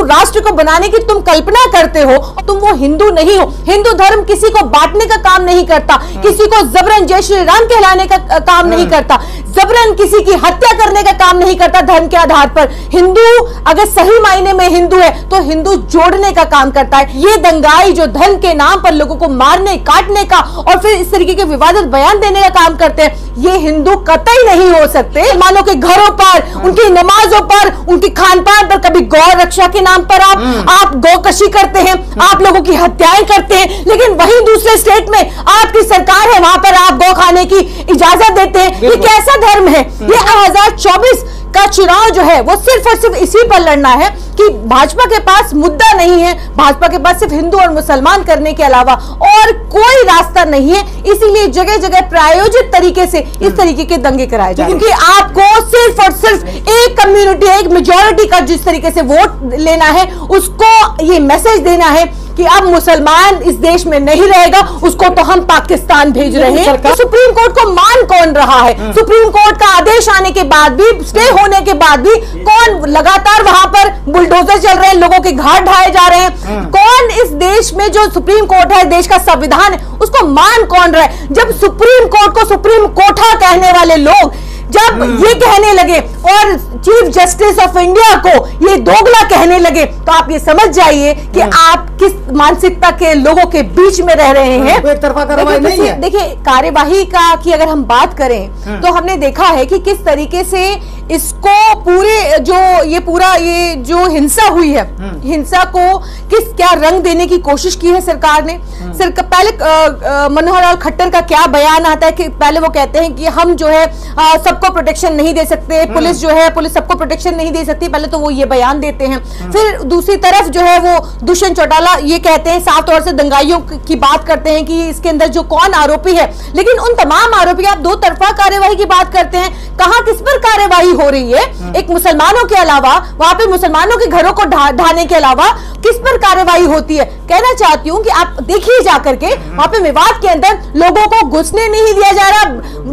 राष्ट्र को बनाने की तुम कल्पना करते हो, तुम वो हिंदू नहीं हो। हिंदू धर्म किसी को बांटने का काम नहीं करता, किसी को जबरन जय श्री राम कहलाने का काम नहीं करता, जबरन किसी की हत्या करने का काम नहीं करता धर्म के आधार पर। हिंदू अगर सही मायने में हिंदू है तो हिंदू जोड़ने का काम करता है। ये दंगाई जो धर्म के नाम पर लोगों को मारने काटने का और फिर इस तरीके के विवादित बयान देने का काम करते हैं, ये हिंदू कतई नहीं हो सकते। मुसलमानों के घरों पर, उनकी नमाजों पर, उनकी खान पान पर कभी गौ रक्षा के नाम पर आप गौकशी करते हैं, आप लोगों की हत्याएं करते हैं, लेकिन वहीं दूसरे स्टेट में आपकी सरकार है, वहां पर आप गौ खाने की इजाजत देते हैं। ये कैसा धर्म है? ये 2024 का चुनाव जो है वो सिर्फ और सिर्फ इसी पर लड़ना है कि भाजपा के पास मुद्दा नहीं है, भाजपा के पास सिर्फ हिंदू और मुसलमान करने के अलावा और कोई रास्ता नहीं है। इसीलिए जगह जगह प्रायोजित तरीके से इस तरीके के दंगे कराए जाए, क्योंकि आपको सिर्फ और सिर्फ एक कम्युनिटी, एक मेजॉरिटी का जिस तरीके से वोट लेना है, उसको ये मैसेज देना है कि अब मुसलमान इस देश में नहीं रहेगा, उसको तो हम पाकिस्तान भेज रहे हैं। तो सुप्रीम कोर्ट को मान कौन रहा है? सुप्रीम कोर्ट का आदेश आने के बाद भी, स्टे होने के बाद भी कौन लगातार वहां पर बुलडोजर चल रहे हैं, लोगों के घर ढाए जा रहे हैं? कौन इस देश में जो सुप्रीम कोर्ट है, देश का संविधान है, उसको मान कौन रहा है? जब सुप्रीम कोर्ट को सुप्रीम कोठा कहने वाले लोग जब ये कहने लगे और चीफ जस्टिस ऑफ इंडिया को ये दोगला कहने लगे, तो आप ये समझ जाइए कि आप किस मानसिकता के लोगों के बीच में रह रहे हैं। एक तरफा कार्रवाई नहीं है। देखिए, कार्यवाही का की अगर हम बात करें तो हमने देखा है कि किस तरीके से इसको पूरे जो हिंसा हुई है, हिंसा को क्या रंग देने की कोशिश की है सरकार ने। पहले मनोहर लाल खट्टर का क्या बयान आता है कि पहले वो कहते हैं कि हम जो है सबको प्रोटेक्शन नहीं दे सकते, पुलिस जो है पुलिस सबको प्रोटेक्शन नहीं दे सकती, पहले तो वो ये बयान देते हैं। फिर दूसरी तरफ जो है वो दुष्यंत चौटाला ये कहते हैं, साफ तौर से दंगाइयों की बात करते हैं कि इसके अंदर जो कौन आरोपी है, लेकिन उन तमाम आरोपी, आप दो तरफा कार्यवाही की बात करते हैं, कहां किस पर कार्यवाही हो रही है? एक मुसलमानों के अलावा, वहां पे मुसलमानों के घरों को ढाने के अलावा किस पर कार्यवाही होती है? कहना चाहती हूं कि आप देखिए जाकर के वहां पे विवाद के अंदर लोगों को घुसने नहीं दिया जा रहा,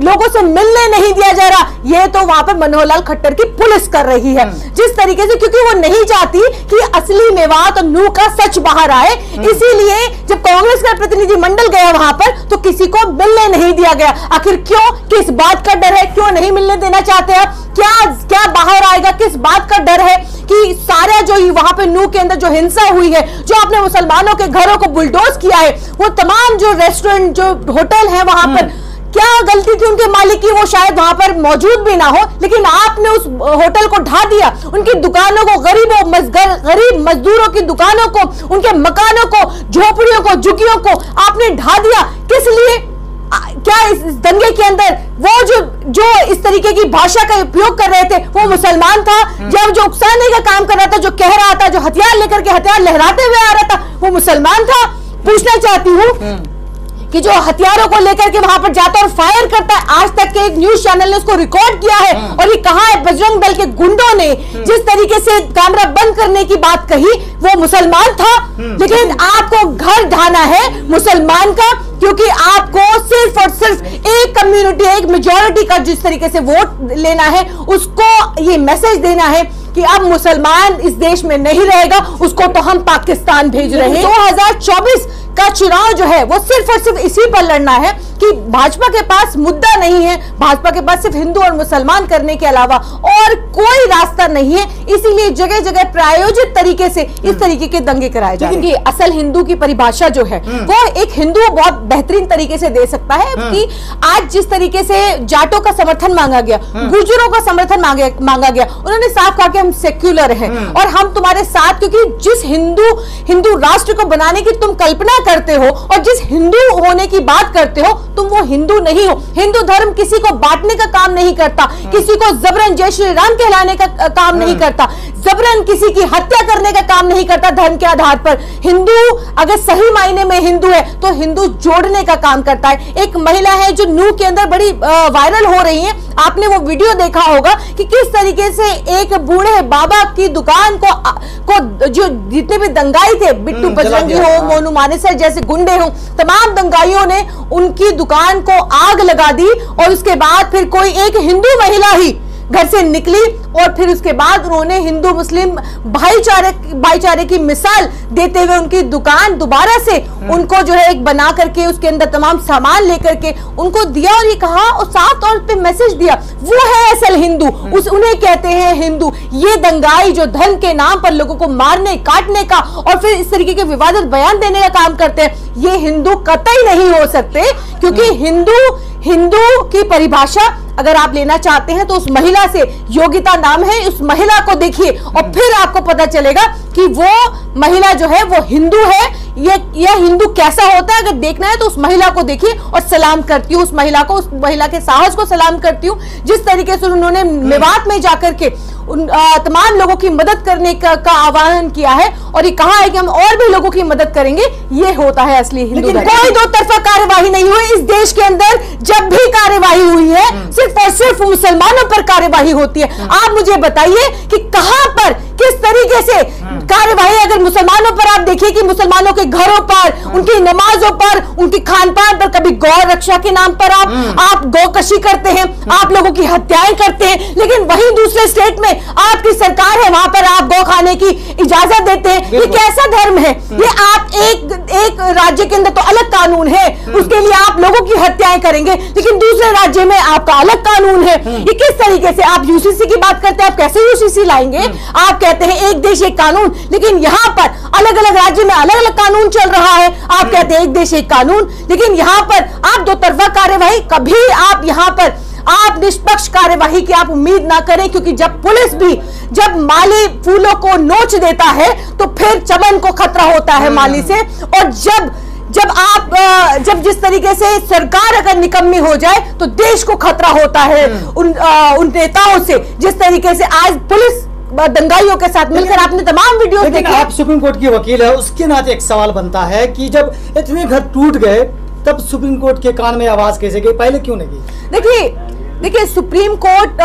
लोगों से मिलने नहीं दिया जा रहा, ये तो वहां पर मनोहर लाल खट्टर की पुलिस कर रही है जिस तरीके से, क्योंकि वो नहीं चाहती कि असली मेवात और नूह का सच बाहर आए। इसीलिए जब कांग्रेस का प्रतिनिधि मंडल गया वहां पर तो किसी को मिलने नहीं दिया गया। आखिर क्यों? किस बात का डर है? क्यों नहीं मिलने देना चाहते हैं? क्या बाहर आएगा? किस बात का डर है कि सारा जो वहां पे नूह के अंदर जो हिंसा हुई है, जो आपने मुसलमानों के घरों को बुलडोज किया है, वो तमाम जो रेस्टोरेंट, जो होटल है वहां पर, क्या गलती थी उनके मालिक की? वो शायद वहां पर मौजूद भी ना हो, लेकिन आपने उस होटल को ढा दिया, उनकी दुकानों को, गरीब मजदूरों की दुकानों को, उनके मकानों को, झोपड़ियों को, झुग्गियों को आपने ढा दिया। किस लिए? क्या इस दंगे के अंदर वो जो इस तरीके की भाषा का उपयोग कर रहे थे वो मुसलमान था? जब जो उकसाने का काम कर रहा था, जो कह रहा था, जो हथियार लेकर के हथियार लहराते हुए आ रहा था, वो मुसलमान था? पूछना चाहती हूँ कि जो हथियारों को लेकर के वहां पर जाता और फायर करता है, आज तक के एक न्यूज चैनल ने उसको रिकॉर्ड किया है और ये कहा है बजरंग दल के गुंडों ने जिस तरीके से कैमरा बंद करने की बात कही, वो मुसलमान था। लेकिन आपको घर ढाना है मुसलमान का, क्योंकि आपको सिर्फ और सिर्फ एक कम्युनिटी, एक मेजॉरिटी का जिस तरीके से वोट लेना है, उसको ये मैसेज देना है कि अब मुसलमान इस देश में नहीं रहेगा, उसको तो हम पाकिस्तान भेज रहे हैं। 2024 का चुनाव जो है वो सिर्फ और सिर्फ इसी पर लड़ना है कि भाजपा के पास मुद्दा नहीं है, भाजपा के पास सिर्फ हिंदू और मुसलमान करने के अलावा और कोई रास्ता नहीं है। इसीलिए जगह जगह प्रायोजित तरीके से इस तरीके के दंगे कराए जाते हैं। क्योंकि असल हिंदू की परिभाषा जो है वो एक हिंदू बहुत बेहतरीन तरीके से दे सकता है कि आज जिस तरीके से जाटों का समर्थन मांगा गया, गुर्जरों का समर्थन मांगा गया, उन्होंने साफ कहा कि हम सेक्युलर हैं और हम तुम्हारे साथ, क्योंकि जिस हिंदू राष्ट्र को बनाने की तुम कल्पना करते हो और जिस हिंदू होने की बात करते हो, तुम वो हिंदू नहीं हो। हिंदू धर्म किसी को बांटने का काम नहीं करता, किसी को जबरन जय श्री राम कहलाने का काम नहीं करता, जबरन किसी की हत्या करने का काम नहीं करता धर्म के आधार पर। हिंदू अगर सही मायने में हिंदू है तो हिंदू जोड़ने का काम करता है। एक महिला है जो नूह के अंदर बड़ी वायरल हो रही है, आपने वो वीडियो देखा होगा कि किस तरीके से एक बूढ़े बाबा की दुकान को जो जितने भी दंगाई थे, बिट्टू बजरंगी हो, मोनू मानेसर जैसे गुंडे हो, तमाम दंगाइयों ने उनकी दुकान को आग लगा दी और उसके बाद फिर कोई एक हिंदू महिला ही घर से निकली और फिर उसके बाद उन्होंने हिंदू मुस्लिम भाईचारे की मिसाल देते हुए उनकी दुकान दोबारा से उनको जो है एक बना करके उसके अंदर तमाम सामान लेकर के उनको दिया और ये कहा और साफ तौर पे मैसेज दिया वो है असल हिंदू, उन्हें कहते हैं हिंदू। ये दंगाई जो धर्म के नाम पर लोगों को मारने काटने का और फिर इस तरीके के विवादित बयान देने का काम करते हैं, ये हिंदू कतई नहीं हो सकते। क्योंकि हिंदू की परिभाषा अगर आप लेना चाहते हैं तो उस महिला से योगिता नाम है, उस महिला को देखिए और फिर आपको पता चलेगा कि वो महिला जो है वो हिंदू है। ये हिंदू कैसा होता है अगर देखना है तो उस महिला को देखिए और सलाम करती हूँ उस महिला को, उस महिला के साहस को सलाम करती हूँ जिस तरीके से उन्होंने मेवात में जाकर के तमाम लोगों की मदद करने का आह्वान किया है और ये कहा है कि हम और भी लोगों की मदद करेंगे। ये होता है असली हिंदू। कोई दो तरफा कार्यवाही नहीं हुई इस देश के अंदर। जब भी कार्यवाही हुई है सिर्फ और सिर्फ मुसलमानों पर कार्यवाही होती है। आप मुझे बताइए कि कहां पर किस तरीके से कार्यवाही, अगर मुसलमानों पर आप देखिए कि मुसलमानों के घरों पर, उनकी नमाजों पर, उनकी खानपान पर, कभी गौ रक्षा के नाम पर आप गौकशी करते हैं, आप लोगों की हत्याएं करते हैं, लेकिन वहीं दूसरे स्टेट में आपकी सरकार है वहां पर आप गौ खाने की इजाजत देते हैं। ये कैसा धर्म है? ये आप एक राज्य के अंदर तो अलग कानून है, उसके लिए आप लोगों की हत्याएं करेंगे, लेकिन दूसरे राज्य में आपका अलग कानून है। ये किस तरीके से? आप यूसीसी की बात करते हैं, आप कैसे यूसीसी लाएंगे? आप कहते हैं एक देश एक कानून, लेकिन यहां पर अलग अलग राज्य में अलग अलग कानून चल रहा है। आप कहते हैं एक देश एक कानून, लेकिन यहां पर आप दो तरफा कार्यवाही, कभी आप यहां पर आप निष्पक्ष कार्यवाही की आप उम्मीद ना करें। क्योंकि जब पुलिस भी जब माली फूलों को नोच देता है तो फिर चमन को खतरा होता है माली से। और जब जिस तरीके से सरकार अगर निकम्मी हो जाए तो देश को खतरा होता है उन नेताओं से, जिस तरीके से आज पुलिस दंगाइयों के साथ मिलकर आपने तमाम वीडियो देखे। आप सुप्रीम कोर्ट की वकील है, उसके नाते एक सवाल बनता है कि जब इतने घर टूट गए तब सुप्रीम कोर्ट के कान में आवाज कैसे गई, पहले क्यों नहीं गई? देखिए सुप्रीम कोर्ट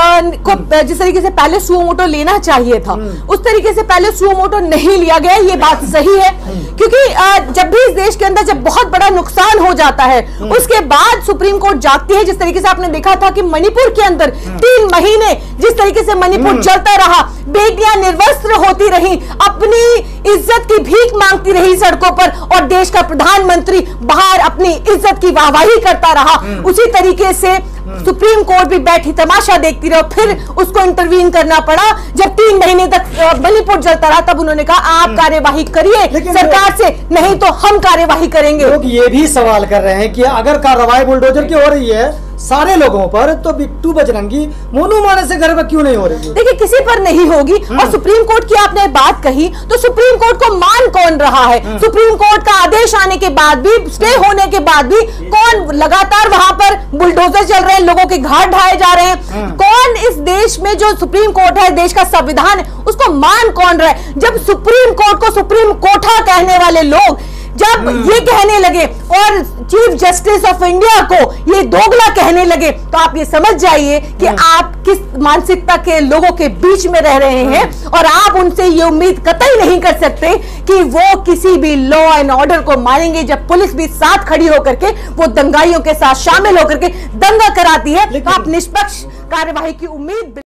को जिस तरीके से पहले सुओ मोटो लेना चाहिए था उस तरीके से पहले सुओ मोटो नहीं लिया गया, ये बात सही है। क्योंकि जब भी इस देश के अंदर जब बहुत बड़ा नुकसान हो जाता है उसके बाद सुप्रीम कोर्ट जागती है। जिस तरीके से आपने देखा था कि मणिपुर के अंदर 3 महीने जिस तरीके से मणिपुर जलता रहा, बेटियां निर्वस्त्र होती रही, अपनी इज्जत की भीख मांगती रही सड़कों पर और देश का प्रधानमंत्री बाहर अपनी इज्जत की वाहवाही करता रहा। उसी तरीके से सुप्रीम कोर्ट भी बैठी तमाशा देखती रही, फिर उसको इंटरवीन करना पड़ा। जब 3 महीने तक मणिपुर चलता रहा तब उन्होंने कहा आप कार्यवाही करिए सरकार से, नहीं तो हम कार्यवाही करेंगे। लोग ये भी सवाल कर रहे हैं कि अगर कार्रवाई बुलडोजर की हो रही है सारे लोगों पर तो बिट्टू बजरंगी मोनू माने से घर पर क्यों नहीं हो रही? देखिए किसी पर नहीं होगी। और सुप्रीम कोर्ट की आपने बात कही तो सुप्रीम कोर्ट को मान कौन रहा है? सुप्रीम कोर्ट का आदेश आने के बाद भी, स्टे होने के बाद भी कौन लगातार वहां पर बुलडोजर चल रहे हैं, लोगों के घाट ढाए जा रहे हैं? कौन इस देश में जो सुप्रीम कोर्ट है, देश का संविधान है, उसको मान कौन रहा है? जब सुप्रीम कोर्ट को सुप्रीम कोठा कहने वाले लोग जब ये कहने लगे और चीफ जस्टिस ऑफ इंडिया को ये दोगला कहने लगे तो आप ये समझ जाइए कि आप किस मानसिकता के लोगों के बीच में रह रहे हैं। और आप उनसे ये उम्मीद कतई नहीं कर सकते कि वो किसी भी लॉ एंड ऑर्डर को मानेंगे जब पुलिस भी साथ खड़ी होकर के वो दंगाइयों के साथ शामिल होकर के दंगा कराती है। तो आप निष्पक्ष कार्यवाही की उम्मीद